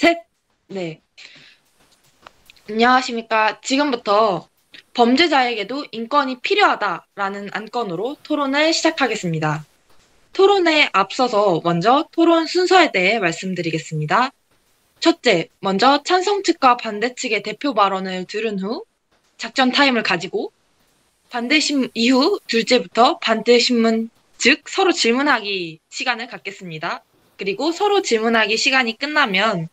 셋. 네. 안녕하십니까. 지금부터 범죄자에게도 인권이 필요하다라는 안건으로 토론을 시작하겠습니다. 토론에 앞서서 먼저 토론 순서에 대해 말씀드리겠습니다. 첫째, 먼저 찬성 측과 반대 측의 대표 발언을 들은 후 작전 타임을 가지고 반대심 이후 둘째부터 반대신문 즉 서로 질문하기 시간을 갖겠습니다. 그리고 서로 질문하기 시간이 끝나면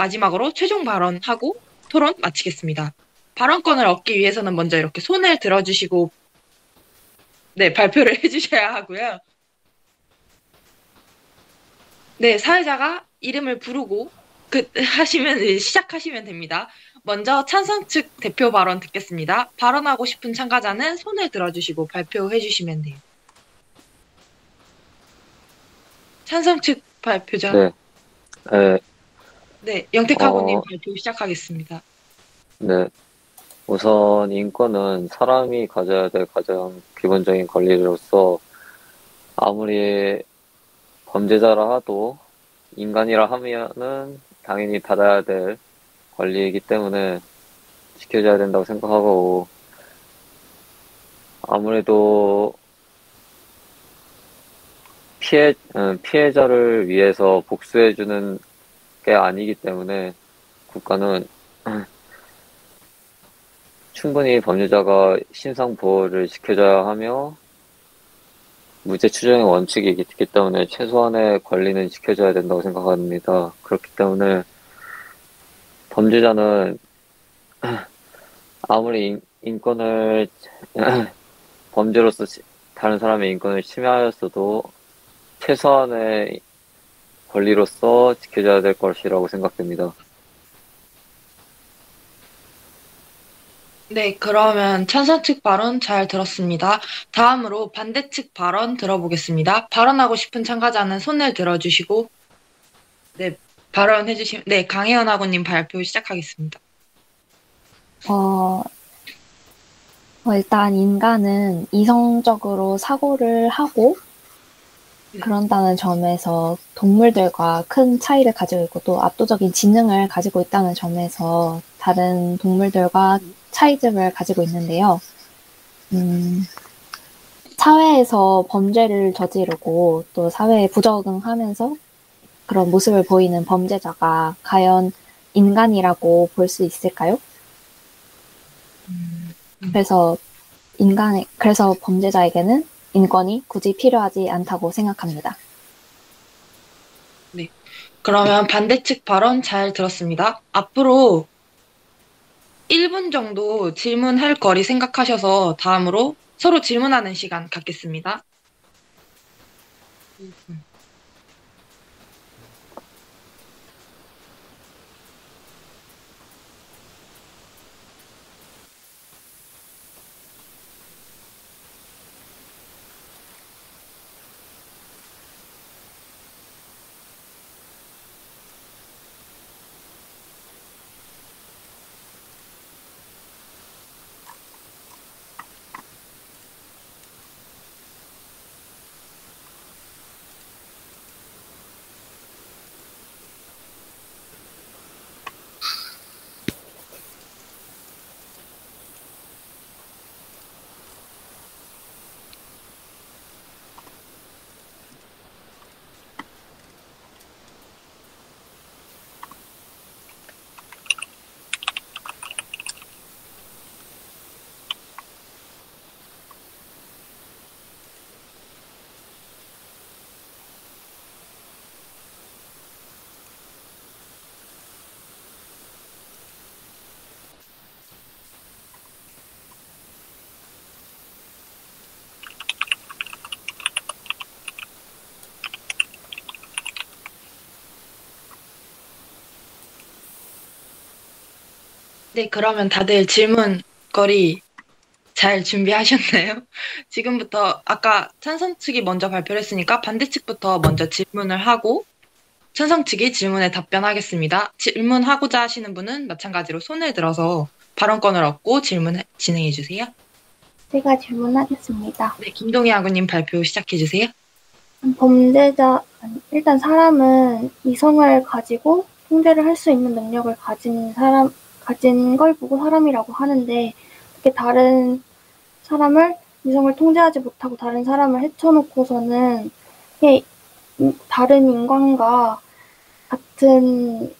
마지막으로 최종 발언하고 토론 마치겠습니다. 발언권을 얻기 위해서는 먼저 이렇게 손을 들어주시고 네, 발표를 해주셔야 하고요. 네, 사회자가 이름을 부르고 시작하시면 됩니다. 먼저 찬성 측 대표 발언 듣겠습니다. 발언하고 싶은 참가자는 손을 들어주시고 발표해 주시면 돼요. 찬성 측 발표자. 네, 네, 네, 영택하고님 어, 발표 시작하겠습니다. 네. 우선 인권은 사람이 가져야 될 가장 기본적인 권리로서 아무리 범죄자라 하도 인간이라 하면은 당연히 받아야 될 권리이기 때문에 지켜줘야 된다고 생각하고 아무래도 피해자를 위해서 복수해주는 게 아니기 때문에 국가는 충분히 범죄자가 신상 보호를 지켜줘야 하며 무죄 추정의 원칙이 있기 때문에 최소한의 권리는 지켜줘야 된다고 생각합니다. 그렇기 때문에 범죄자는 아무리 인권을 범죄로서 다른 사람의 인권을 침해하였어도 최소한의 권리로서 지켜줘야 될 것이라고 생각됩니다. 네, 그러면 찬성 측 발언 잘 들었습니다. 다음으로 반대 측 발언 들어보겠습니다. 발언하고 싶은 참가자는 손을 들어주시고, 네, 네, 강혜연 학우님 발표 시작하겠습니다. 어, 일단 인간은 이성적으로 사고를 하고 그런다는 점에서 동물들과 큰 차이를 가지고 있고 또 압도적인 지능을 가지고 있다는 점에서 다른 동물들과 차이점을 가지고 있는데요. 사회에서 범죄를 저지르고 또 사회에 부적응하면서 그런 모습을 보이는 범죄자가 과연 인간이라고 볼 수 있을까요? 그래서 범죄자에게는 인권이 굳이 필요하지 않다고 생각합니다. 네, 그러면 반대 측 발언 잘 들었습니다. 앞으로 1분 정도 질문할 거리 생각하셔서 다음으로 서로 질문하는 시간 갖겠습니다. 네, 그러면 다들 질문 거리 잘 준비하셨나요? 지금부터 아까 찬성 측이 먼저 발표를 했으니까 반대 측부터 먼저 질문을 하고 찬성 측이 질문에 답변하겠습니다. 질문하고자 하시는 분은 마찬가지로 손을 들어서 발언권을 얻고 질문 진행해 주세요. 제가 질문하겠습니다. 네, 김동희 아구님 발표 시작해 주세요. 일단 사람은 이성을 가지고 통제를 할 수 있는 능력을 가진 걸 보고 사람이라고 하는데, 그렇게 다른 사람을, 이성을 통제하지 못하고 다른 사람을 해쳐놓고서는 다른 인간과 같은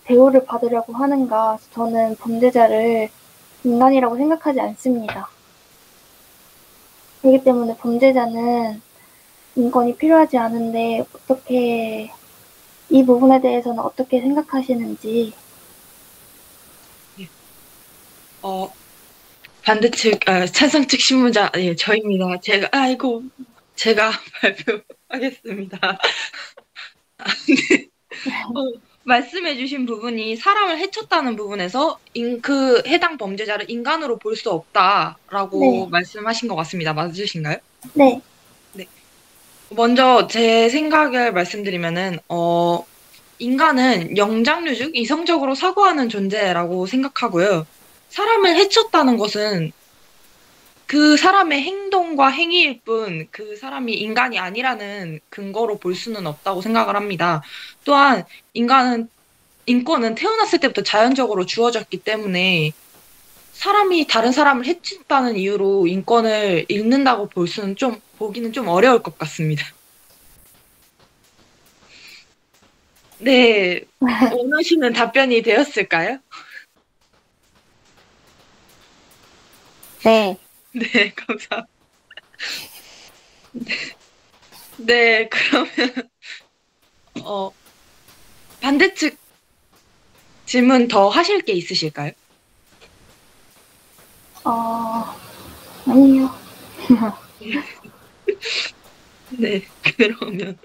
대우를 받으려고 하는가, 저는 범죄자를 인간이라고 생각하지 않습니다. 그렇기 때문에 범죄자는 인권이 필요하지 않은데, 이 부분에 대해서는 어떻게 생각하시는지. 반대측, 찬성 측 신문자, 예, 저입니다. 제가 발표하겠습니다. 말씀해주신 부분이 사람을 해쳤다는 부분에서 그 해당 범죄자를 인간으로 볼 수 없다라고 네. 말씀하신 것 같습니다. 맞으신가요? 네. 먼저 제 생각을 말씀드리면은, 인간은 영장류직 이성적으로 사고하는 존재라고 생각하고요. 사람을 해쳤다는 것은 그 사람의 행동과 행위일 뿐 그 사람이 인간이 아니라는 근거로 볼 수는 없다고 생각을 합니다. 또한 인권은 태어났을 때부터 자연적으로 주어졌기 때문에 사람이 다른 사람을 해친다는 이유로 인권을 잃는다고 보기는 좀 어려울 것 같습니다. 네, 원하시는 답변이 되었을까요? 네. 네, 감사합니다. 네, 그러면, 반대측 질문 더 하실 게 있으실까요? 아니요. 네, 그러면,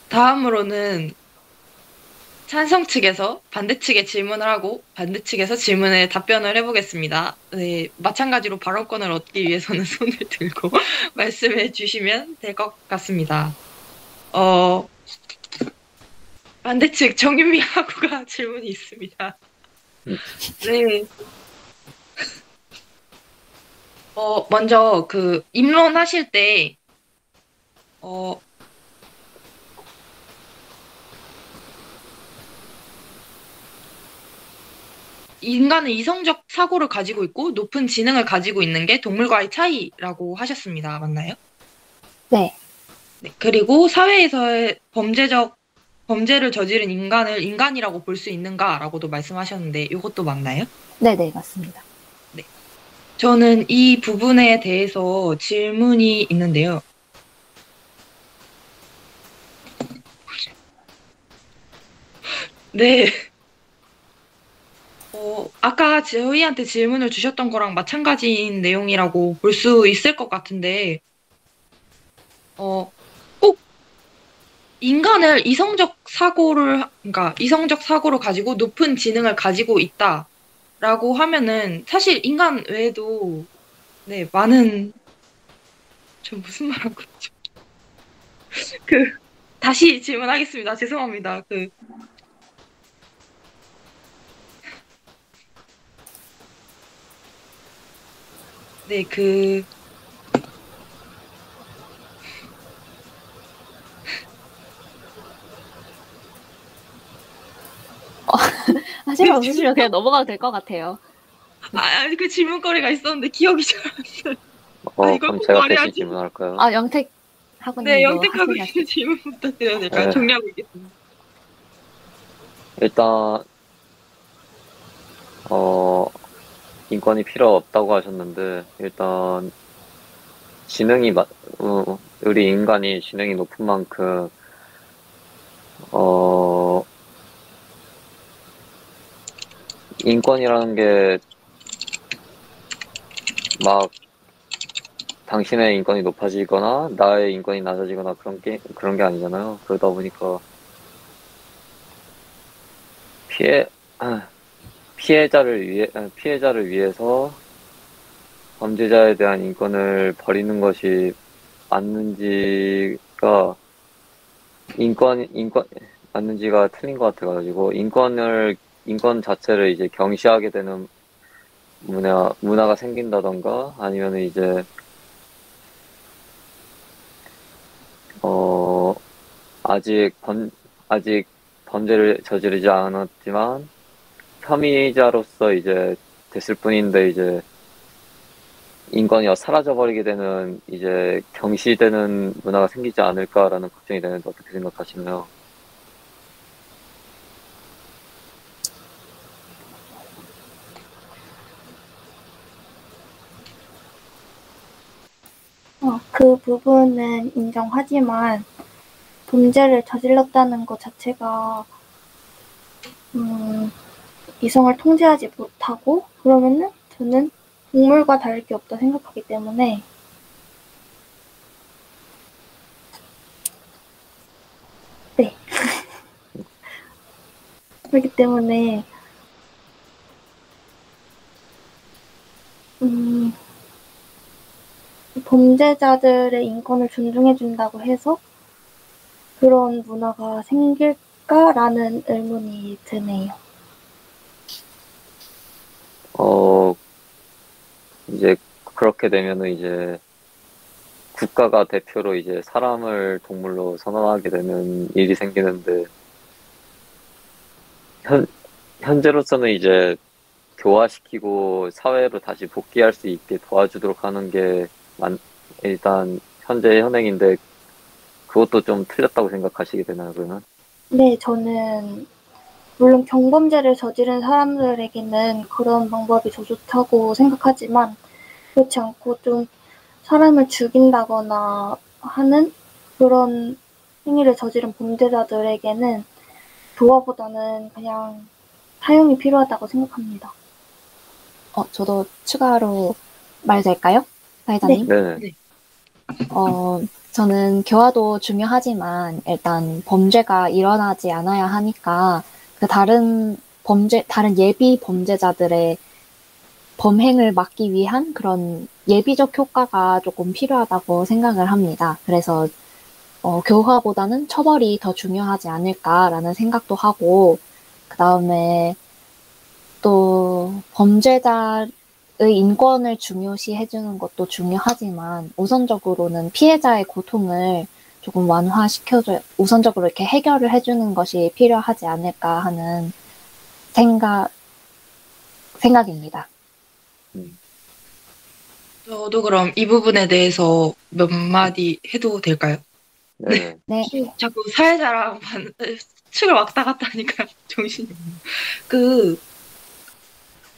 다음으로는 찬성 측에서 반대 측에 질문을 하고 반대 측에서 질문에 답변을 해보겠습니다. 네, 마찬가지로 발언권을 얻기 위해서는 손을 들고 말씀해 주시면 될 것 같습니다. 반대 측 정윤미 하구가 질문이 있습니다. 네. 먼저 입론하실 때, 인간은 이성적 사고를 가지고 있고 높은 지능을 가지고 있는 게 동물과의 차이라고 하셨습니다. 맞나요? 네. 네. 그리고 사회에서의 범죄를 저지른 인간을 인간이라고 볼 수 있는가라고도 말씀하셨는데 이것도 맞나요? 네네, 맞습니다. 네. 저는 이 부분에 대해서 질문이 있는데요. 네. 아까 저희한테 질문을 주셨던 거랑 마찬가지인 내용이라고 볼 수 있을 것 같은데, 꼭 인간을 그러니까 이성적 사고를 가지고 높은 지능을 가지고 있다라고 하면은 사실 인간 외에도, 네, 저 무슨 말 하고 있죠? 다시 질문하겠습니다. 죄송합니다. 네, 하실 말 없으시면 그냥 넘어가도 될 것 같아요. 그 질문거리가 있었는데 기억이 잘 안 나요. 이걸 그럼 꼭 제가 대신 말해야지. 질문할까요? 영택 네, 하고님도 영택하고 하시면 있는 질문부터 드려야 될까요? 네. 정리하고 있겠습니다. 일단, 인권이 필요 없다고 하셨는데, 일단, 우리 인간이 지능이 높은 만큼, 인권이라는 게, 막, 당신의 인권이 높아지거나, 나의 인권이 낮아지거나, 그런 게 아니잖아요. 그러다 보니까, 피해자를 위해서 범죄자에 대한 인권을 버리는 것이 맞는지가 틀린 것 같아가지고, 인권 자체를 이제 경시하게 되는 문화가 생긴다던가, 아니면 이제, 아직 범죄를 저지르지 않았지만 혐의자로서 이제 됐을 뿐인데 이제 인권이 사라져버리게 되는 이제 경시되는 문화가 생기지 않을까라는 걱정이 되는데 어떻게 생각하시나요? 그 부분은 인정하지만 범죄를 저질렀다는 것 자체가 이성을 통제하지 못하고 그러면은 저는 동물과 다를 게 없다 생각하기 때문에 네. 그렇기 때문에 범죄자들의 인권을 존중해준다고 해서 그런 문화가 생길까라는 의문이 드네요. 이제 그렇게 되면은 이제 국가가 대표로 이제 사람을 동물로 선언하게 되는 일이 생기는데 현재로서는 이제 교화시키고 사회로 다시 복귀할 수 있게 도와주도록 하는 게 일단 현재 현행인데 그것도 좀 틀렸다고 생각하시게 되나요, 그러면? 네, 저는 물론 경범죄를 저지른 사람들에게는 그런 방법이 더 좋다고 생각하지만 그렇지 않고 좀 사람을 죽인다거나 하는 그런 행위를 저지른 범죄자들에게는 도화보다는 그냥 사용이 필요하다고 생각합니다. 저도 추가로 말 될까요? 사회자님? 네. 저는 교화도 중요하지만 일단 범죄가 일어나지 않아야 하니까 다른 예비 범죄자들의 범행을 막기 위한 그런 예비적 효과가 조금 필요하다고 생각을 합니다. 그래서 교화보다는 처벌이 더 중요하지 않을까라는 생각도 하고 그 다음에 또 범죄자의 인권을 중요시 해주는 것도 중요하지만 우선적으로는 피해자의 고통을 조금 우선적으로 이렇게 해결을 해주는 것이 필요하지 않을까 하는 생각입니다. 저도 그럼 이 부분에 대해서 몇 마디 해도 될까요? 네. 네. 자꾸 사회자랑 축을 왔다 갔다 하니까 정신이 없네요.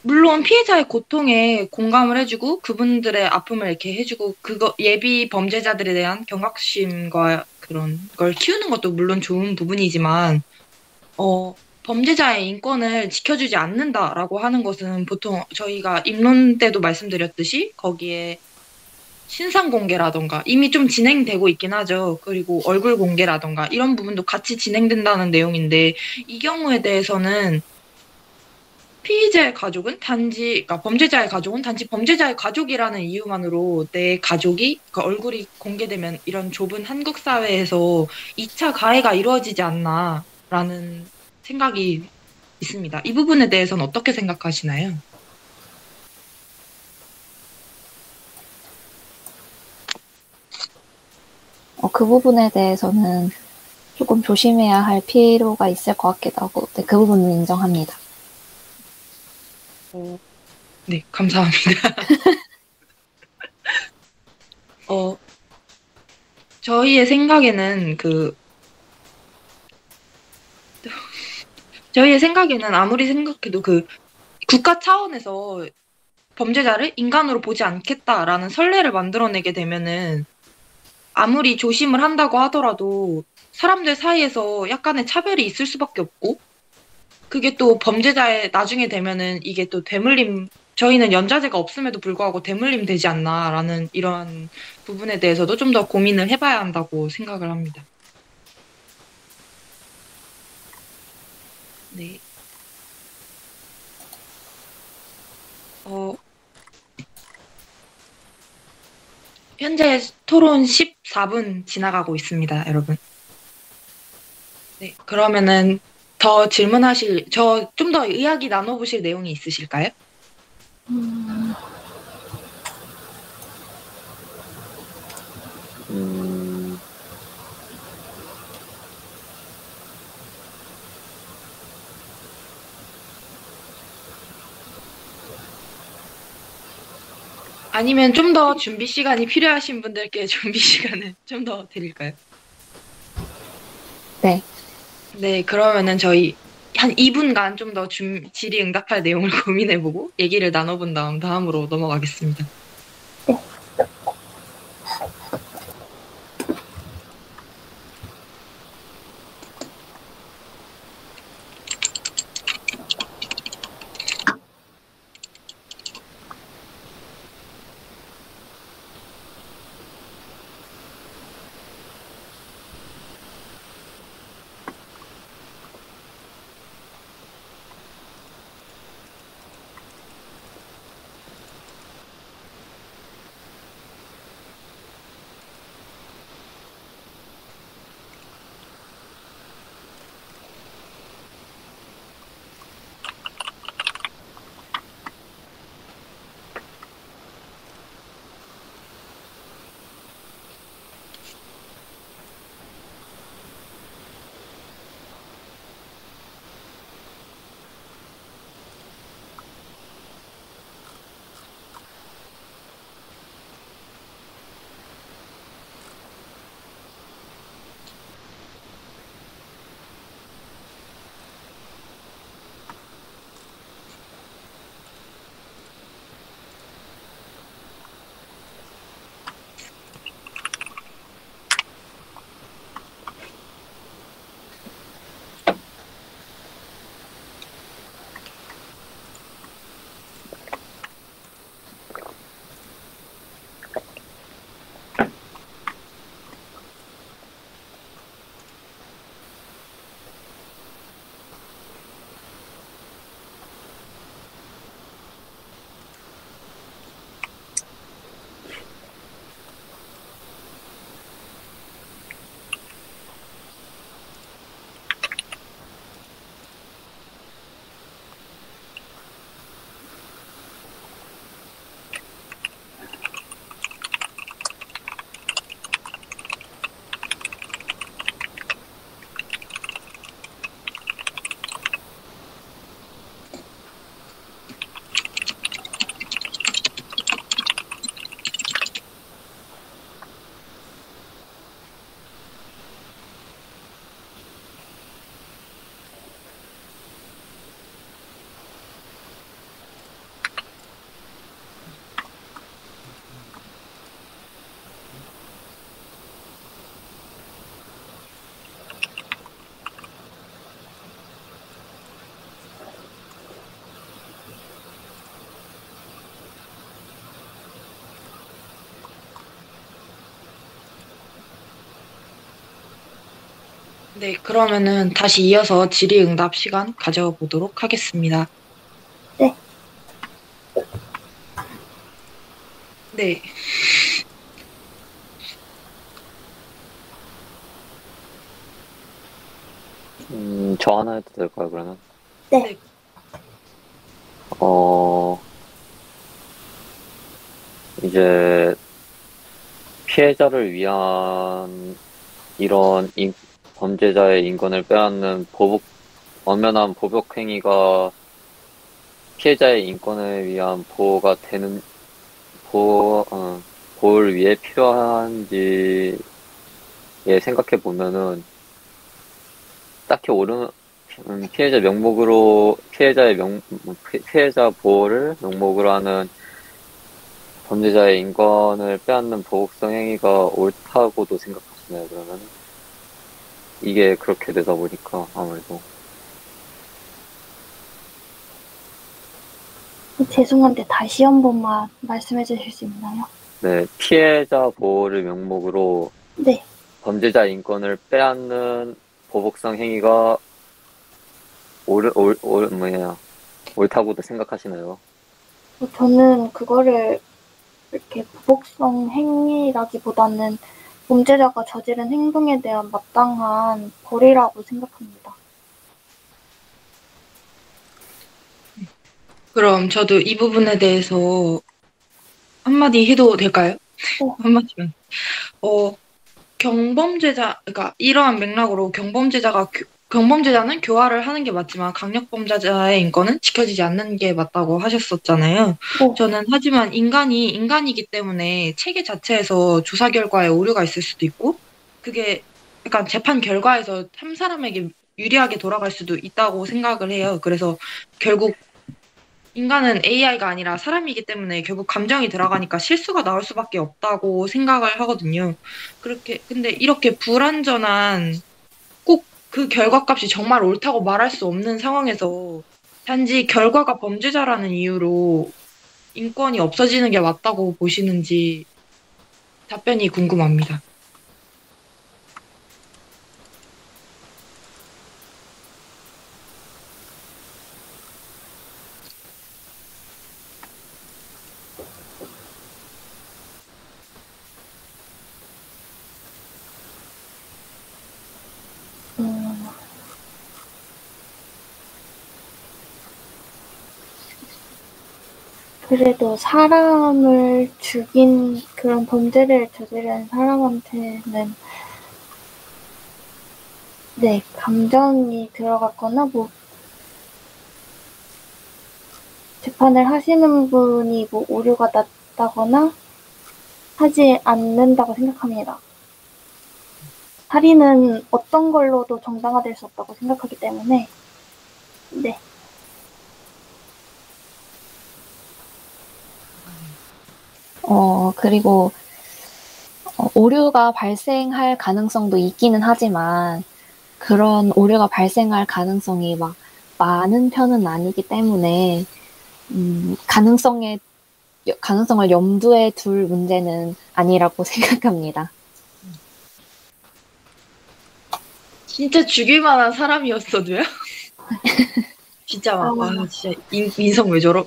물론 피해자의 고통에 공감을 해주고 그분들의 아픔을 이렇게 해주고 예비 범죄자들에 대한 경각심과 그런 걸 키우는 것도 물론 좋은 부분이지만 범죄자의 인권을 지켜주지 않는다라고 하는 것은 보통 저희가 입론 때도 말씀드렸듯이 거기에 신상 공개라던가 이미 좀 진행되고 있긴 하죠. 그리고 얼굴 공개라던가 이런 부분도 같이 진행된다는 내용인데 이 경우에 대해서는 피의자의 가족은 그러니까 범죄자의 가족은 단지 범죄자의 가족이라는 이유만으로 내 가족이 그 얼굴이 공개되면 이런 좁은 한국 사회에서 2차 가해가 이루어지지 않나라는 생각이 있습니다. 이 부분에 대해서는 어떻게 생각하시나요? 그 부분에 대해서는 조금 조심해야 할 필요가 있을 것 같기도 하고, 네, 그 부분은 인정합니다. 네, 감사합니다. 저희의 생각에는 아무리 생각해도 국가 차원에서 범죄자를 인간으로 보지 않겠다라는 선례를 만들어내게 되면은 아무리 조심을 한다고 하더라도 사람들 사이에서 약간의 차별이 있을 수밖에 없고 그게 또 범죄자의 나중에 되면은 이게 또 저희는 연좌제가 없음에도 불구하고 대물림 되지 않나라는 이런 부분에 대해서도 좀 더 고민을 해봐야 한다고 생각을 합니다. 네. 현재 토론 14분 지나가고 있습니다, 여러분. 네, 그러면은 더 좀 더 이야기 나눠보실 내용이 있으실까요? 아니면 좀 더 준비 시간이 필요하신 분들께 준비 시간을 좀 더 드릴까요? 네. 네, 그러면은 저희 한 2분간 좀 더 질의응답할 내용을 고민해보고 얘기를 나눠본 다음으로 넘어가겠습니다. 네. 네, 그러면은 다시 이어서 질의응답 시간 가져보도록 하겠습니다. 네. 네. 저 하나 해도 될까요, 그러면? 네. 이제 피해자를 위한 이런 범죄자의 인권을 빼앗는 엄연한 보복 행위가 피해자의 인권을 위한 보호를 위해 필요한지에 생각해 보면은 딱히 피해자 보호를 명목으로 하는 범죄자의 인권을 빼앗는 보복성 행위가 옳다고도 생각하시나요, 그러면? 이게 그렇게 되다 보니까, 아무래도. 죄송한데 다시 한 번만 말씀해 주실 수 있나요? 네, 피해자 보호를 명목으로 네. 범죄자 인권을 빼앗는 보복성 행위가 옳다고도 생각하시나요? 저는 그거를 이렇게 보복성 행위라기보다는 범죄자가 저지른 행동에 대한 마땅한 벌이라고 생각합니다. 그럼 저도 이 부분에 대해서 한마디 해도 될까요? 한마디만. 그러니까 이러한 맥락으로 경범죄자가 경범죄자는 교화를 하는 게 맞지만 강력범죄자의 인권은 지켜지지 않는 게 맞다고 하셨었잖아요. 네. 저는 하지만 인간이 인간이기 때문에 체계 자체에서 조사 결과에 오류가 있을 수도 있고 그게 약간 재판 결과에서 한 사람에게 유리하게 돌아갈 수도 있다고 생각을 해요. 그래서 결국 인간은 AI가 아니라 사람이기 때문에 결국 감정이 들어가니까 실수가 나올 수밖에 없다고 생각을 하거든요. 근데 이렇게 불완전한 꼭 그 결과값이 정말 옳다고 말할 수 없는 상황에서 단지 결과가 범죄자라는 이유로 인권이 없어지는 게 맞다고 보시는지 답변이 궁금합니다. 음, 그래도 사람을 죽인 그런 범죄를 저지른 사람한테는 네, 감정이 들어갔거나 뭐 재판을 하시는 분이 뭐 오류가 났다거나 하지 않는다고 생각합니다. 살인은 어떤 걸로도 정당화될 수 없다고 생각하기 때문에 네. 그리고 오류가 발생할 가능성도 있기는 하지만 그런 오류가 발생할 가능성이 막 많은 편은 아니기 때문에 가능성을 염두에 둘 문제는 아니라고 생각합니다. 진짜 죽일 만한 사람이었어도요? 진짜 진짜 인성 왜 저러?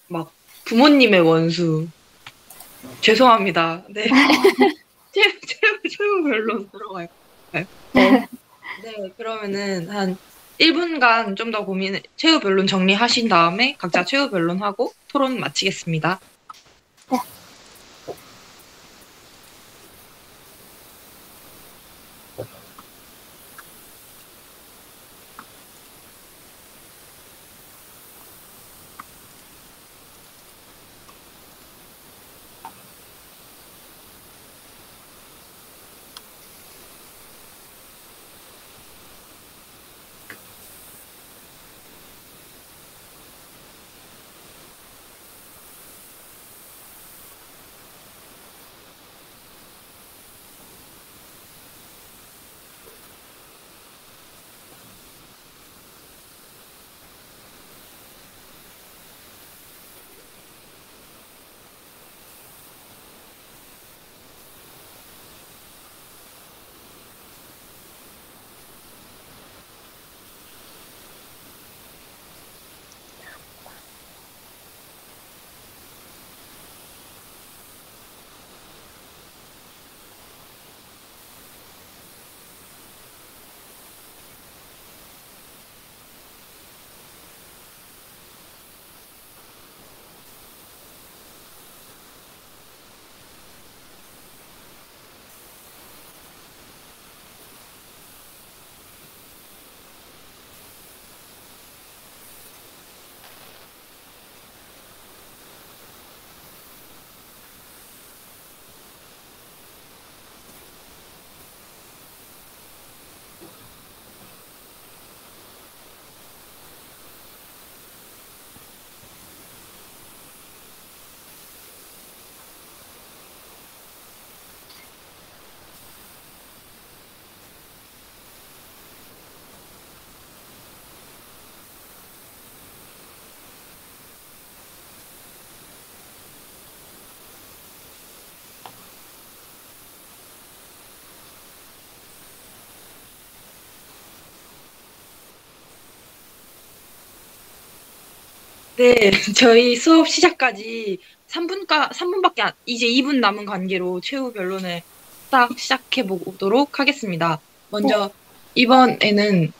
막 부모님의 원수. 죄송합니다. 네. 최후 변론 들어가요. 네. 네, 그러면은 한 1분간 좀 더 최후 변론 정리하신 다음에 각자 최후 변론하고 토론 마치겠습니다. 네. 네, 저희 수업 시작까지 3분밖에 이제 2분 남은 관계로 최후 변론을 딱 시작해 보도록 하겠습니다. 먼저 이번에는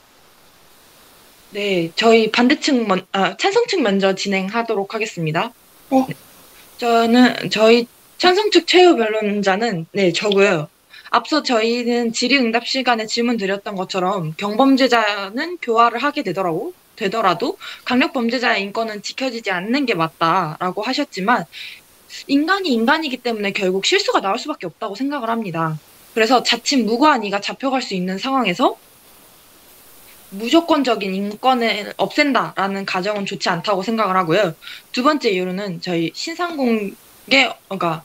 네, 저희 찬성 측 먼저 진행하도록 하겠습니다. 네. 저희 찬성 측 최후 변론자는 네, 저고요. 앞서 저희는 질의응답 시간에 질문 드렸던 것처럼 경범죄자는 교화를 하게 되더라도 강력범죄자의 인권은 지켜지지 않는 게 맞다라고 하셨지만 인간이 인간이기 때문에 결국 실수가 나올 수밖에 없다고 생각을 합니다. 그래서 자칫 무고한 이가 잡혀갈 수 있는 상황에서 무조건적인 인권을 없앤다라는 가정은 좋지 않다고 생각을 하고요. 두 번째 이유로는 저희 신상공개, 그러니까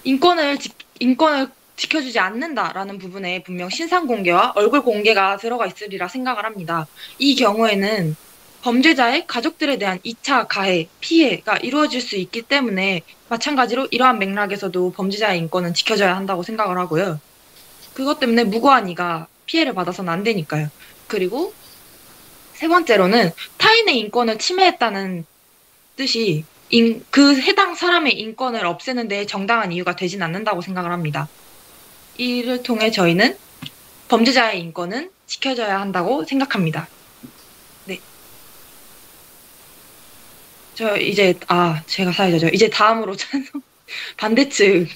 인권을 지켜주지 않는다라는 부분에 분명 신상공개와 얼굴 공개가 들어가 있으리라 생각을 합니다. 이 경우에는 범죄자의 가족들에 대한 2차 가해, 피해가 이루어질 수 있기 때문에 마찬가지로 이러한 맥락에서도 범죄자의 인권은 지켜져야 한다고 생각을 하고요. 그것 때문에 무고한 이가 피해를 받아서는 안 되니까요. 그리고 세 번째로는 타인의 인권을 침해했다는 뜻이 그 해당 사람의 인권을 없애는 데 정당한 이유가 되진 않는다고 생각을 합니다. 이를 통해 저희는 범죄자의 인권은 지켜져야 한다고 생각합니다. 네. 제가 사회자죠. 이제 다음으로 반대측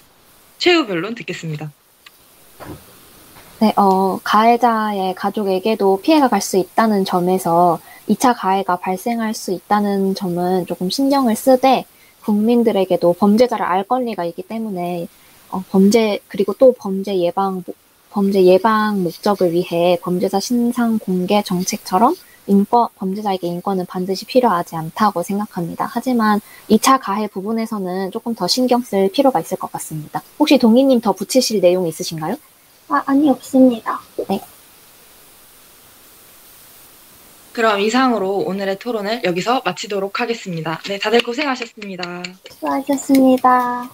최후 변론 듣겠습니다. 네, 가해자의 가족에게도 피해가 갈 수 있다는 점에서 2차 가해가 발생할 수 있다는 점은 조금 신경을 쓰되 국민들에게도 범죄자를 알 권리가 있기 때문에 그리고 또 범죄 예방 목적을 위해 범죄자 신상 공개 정책처럼 범죄자에게 인권은 반드시 필요하지 않다고 생각합니다. 하지만 2차 가해 부분에서는 조금 더 신경 쓸 필요가 있을 것 같습니다. 혹시 동희님 더 붙이실 내용 있으신가요? 아니, 없습니다. 네. 그럼 이상으로 오늘의 토론을 여기서 마치도록 하겠습니다. 네, 다들 고생하셨습니다. 수고하셨습니다.